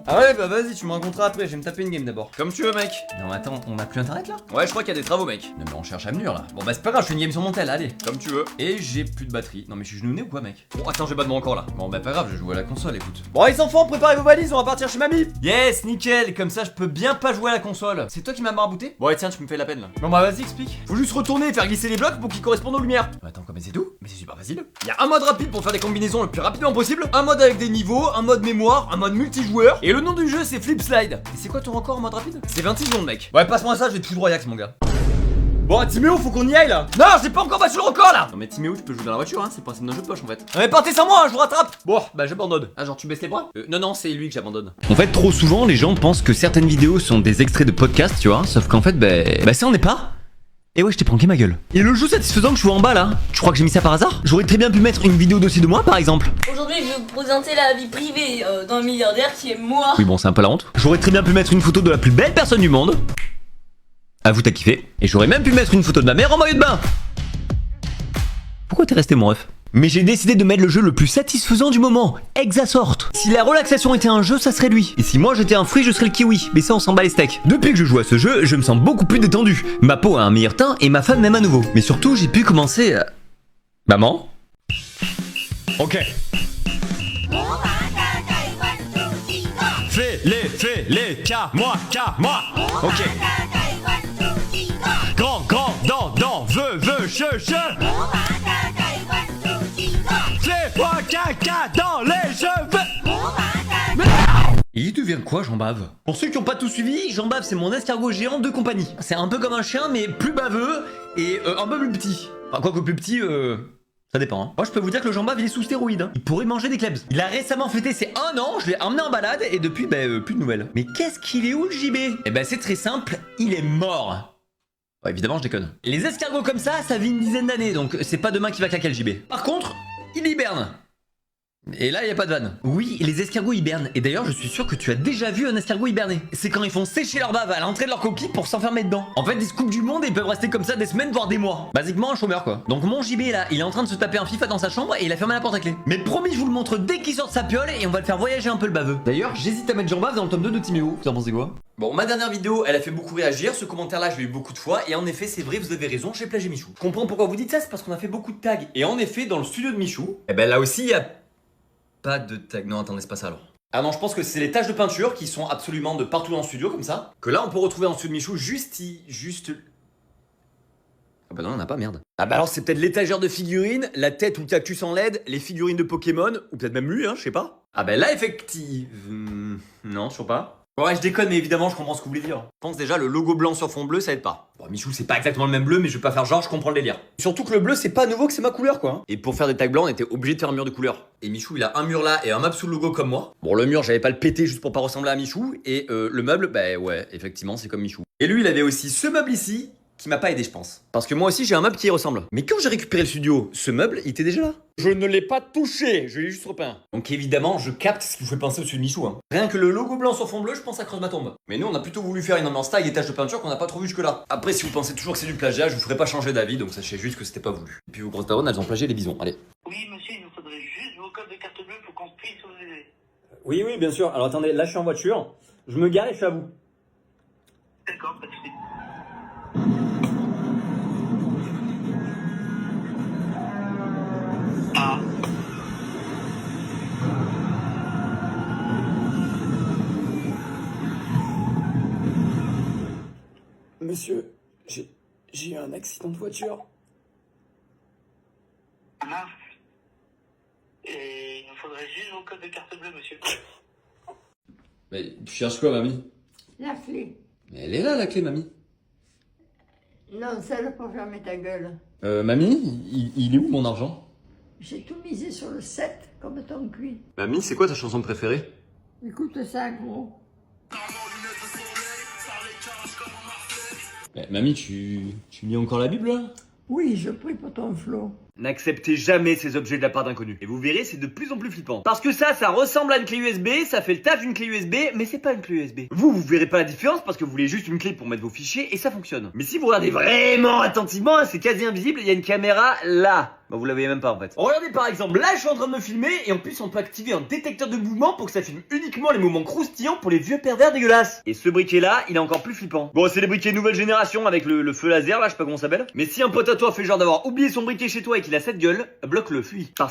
Ah ouais, bah vas-y, tu me raconteras après, je vais me taper une game d'abord. Comme tu veux, mec. Non, mais attends, on a plus internet là? Ouais, je crois qu'il y a des travaux, mec. Non, mais on cherche à venir là. Bon, bah c'est pas grave, je fais une game sur mon tel, allez. Comme tu veux. Et j'ai plus de batterie. Non, mais je suis genouné ou quoi, mec? Bon, attends, j'ai pas de mots encore là. Bon, bah pas grave, je joue à la console, écoute. Bon, les enfants, préparez vos valises, on va partir chez mamie. Yes, nickel, comme ça je peux bien pas jouer à la console. C'est toi qui m'as marabouté? Bon, allez, tiens, tu me fais la peine là. Bon, bah vas-y, explique. Faut juste retourner et faire glisser les blocs pour qu'ils correspondent aux lumières. Bah, attends, quoi, mais c'est tout? Mais c'est super facile. Il y a un mode rapide pour faire des combinaisons le plus rapidement possible, un mode avec des niveaux, un mode mémoire, un mode multijoueur, et le nom du jeu c'est Flip Slide. Et c'est quoi ton record en mode rapide? C'est 26 secondes, mec. Ouais, passe-moi ça, je vais te foutre Ajax, mon gars. Bon, Timéo, faut qu'on y aille là. Non, j'ai pas encore battu le record là. Non, mais Timéo, tu peux jouer dans la voiture, hein, c'est le principe d'un jeu de poche en fait. Non, mais partez sans moi, hein, je vous rattrape. Bon, bah j'abandonne. Ah, genre tu baisses les bras? Non, c'est lui que j'abandonne. En fait, trop souvent, les gens pensent que certaines vidéos sont des extraits de podcast, tu vois, sauf qu'en fait, bah ça en est pas. Et ouais, je t'ai planqué ma gueule. Et le jeu satisfaisant que je vois en bas là, tu crois que j'ai mis ça par hasard? J'aurais très bien pu mettre une vidéo dossier de moi par exemple. Aujourd'hui, je vais vous présenter la vie privée d'un milliardaire qui est moi. Oui, bon, c'est un peu la honte. J'aurais très bien pu mettre une photo de la plus belle personne du monde. Avoue, t'as kiffé. Et j'aurais même pu mettre une photo de ma mère en maillot de bain. Pourquoi t'es resté mon ref? Mais j'ai décidé de mettre le jeu le plus satisfaisant du moment, Exasort. Si la relaxation était un jeu, ça serait lui. Et si moi j'étais un fruit, je serais le kiwi. Mais ça, on s'en bat les steaks. Depuis que je joue à ce jeu, je me sens beaucoup plus détendu. Ma peau a un meilleur teint et ma femme m'aime à nouveau. Mais surtout, j'ai pu commencer à... Maman? Ok. Fais-les, qu'à moi. Ok. Grand, dans, veux, che. Fais-moi caca dans les cheveux. Il devient quoi, Jean Bave? Pour ceux qui n'ont pas tout suivi, Jean Bave c'est mon escargot géant de compagnie. C'est un peu comme un chien mais plus baveux et un peu plus petit. Enfin quoi que plus petit, ça dépend. Hein. Moi je peux vous dire que le Jean Bave il est sous stéroïde. Hein. Il pourrait manger des klebs. Il a récemment fêté ses 1 an, je l'ai emmené en balade et depuis plus de nouvelles. Mais qu'est-ce qu'il est où le JB? Eh ben c'est très simple, il est mort. Ouais, évidemment, je déconne. Les escargots comme ça vit une dizaine d'années, donc c'est pas demain qu'il va claquer le JB. Par contre, il hiberne. Et là, il y a pas de vanne. Oui, les escargots hibernent. Et d'ailleurs, je suis sûr que tu as déjà vu un escargot hiberner. C'est quand ils font sécher leur bave à l'entrée de leur coquille pour s'enfermer dedans. En fait, ils se coupent du monde et ils peuvent rester comme ça des semaines, voire des mois. Basiquement, un chômeur, quoi. Donc mon JB, là, il est en train de se taper un FIFA dans sa chambre et il a fermé la porte à clé. Mais promis, je vous le montre dès qu'il sort de sa piole et on va le faire voyager un peu le baveux. D'ailleurs, j'hésite à mettre Jean Bave dans le tome 2 de Timéo. Vous en pensez quoi? Bon, ma dernière vidéo, elle a fait beaucoup réagir. Ce commentaire-là, je l'ai eu beaucoup de fois. Et en effet, c'est vrai, vous avez raison, j'ai plagié Michou. Je comprends pourquoi vous dites ça, c'est parce qu'on a fait beaucoup de tags. Et en effet, dans le studio de Michou, eh ben là aussi, il y a pas de tag. Non, attendez, c'est pas ça alors. Ah non, je pense que c'est les taches de peinture qui sont absolument de partout dans le studio, comme ça. Que là, on peut retrouver en studio de Michou juste. Ah bah non, on n'a pas, merde. Ah bah alors, c'est peut-être l'étagère de figurines, la tête ou le cactus en LED, les figurines de Pokémon, ou peut-être même lui, hein, je sais pas. Ah bah là, effectivement. Non, toujours pas. Ouais, je déconne, mais évidemment, je comprends ce que vous voulez dire. Je pense déjà, le logo blanc sur fond bleu, ça aide pas. Bon, Michou, c'est pas exactement le même bleu, mais je vais pas faire genre, je comprends le délire. Surtout que le bleu, c'est pas nouveau que c'est ma couleur, quoi. Hein. Et pour faire des tags blancs, on était obligé de faire un mur de couleur. Et Michou, il a un mur là et un meuble sous le logo comme moi. Bon, le mur, j'avais pas le péter juste pour pas ressembler à Michou. Et le meuble, bah ouais, effectivement, c'est comme Michou. Et lui, il avait aussi ce meuble ici, qui m'a pas aidé, je pense. Parce que moi aussi, j'ai un meuble qui y ressemble. Mais quand j'ai récupéré le studio, ce meuble, il était déjà là. Je ne l'ai pas touché, je l'ai juste repeint. Donc évidemment, je capte ce qui vous fait penser au-dessus de Michou. Hein. Rien que le logo blanc sur fond bleu, je pense à creuse ma tombe. Mais nous, on a plutôt voulu faire une ambiance taille et taches de peinture qu'on n'a pas trop vu jusque-là. Après, si vous pensez toujours que c'est du plagiat, je vous ferai pas changer d'avis, donc sachez juste que c'était pas voulu. Et puis vos grosses daronnes, elles ont plagié les bisons. Allez. Oui, monsieur, il nous faudrait juste vos codes de carte bleue pour qu'on puisse vous aider. Oui, bien sûr. Alors attendez, là je suis en voiture. Je me gare et je suis à vous. D'accord, pas de souci. Ah. Monsieur, j'ai eu un accident de voiture. Ah mince. Et il nous faudrait juste vos codes de carte bleue, monsieur. Mais tu cherches quoi, mamie? La clé. Mais elle est là, la clé, mamie. Non, celle pour fermer ta gueule. Mamie, il est où mon argent? J'ai tout misé sur le 7, comme ton cuit. Mamie, c'est quoi ta chanson préférée? Écoute ça, gros. Mamie, tu lis encore la Bible, là? Oui, je prie pour ton flot. N'acceptez jamais ces objets de la part d'inconnus. Et vous verrez, c'est de plus en plus flippant. Parce que ça ressemble à une clé USB, ça fait le taf d'une clé USB, mais c'est pas une clé USB. Vous verrez pas la différence parce que vous voulez juste une clé pour mettre vos fichiers et ça fonctionne. Mais si vous regardez vraiment attentivement, c'est quasi invisible, il y a une caméra là. Bah vous la voyez même pas en fait. Regardez par exemple, là je suis en train de me filmer et en plus on peut activer un détecteur de mouvement pour que ça filme uniquement les moments croustillants pour les vieux pervers dégueulasses. Et ce briquet là, il est encore plus flippant. Bon, c'est des briquets nouvelle génération avec le feu laser là, je sais pas comment ça s'appelle. Mais si un pote à toi fait genre d'avoir oublié son briquet chez toi et qu'il a cette gueule, bloque-le, fuis.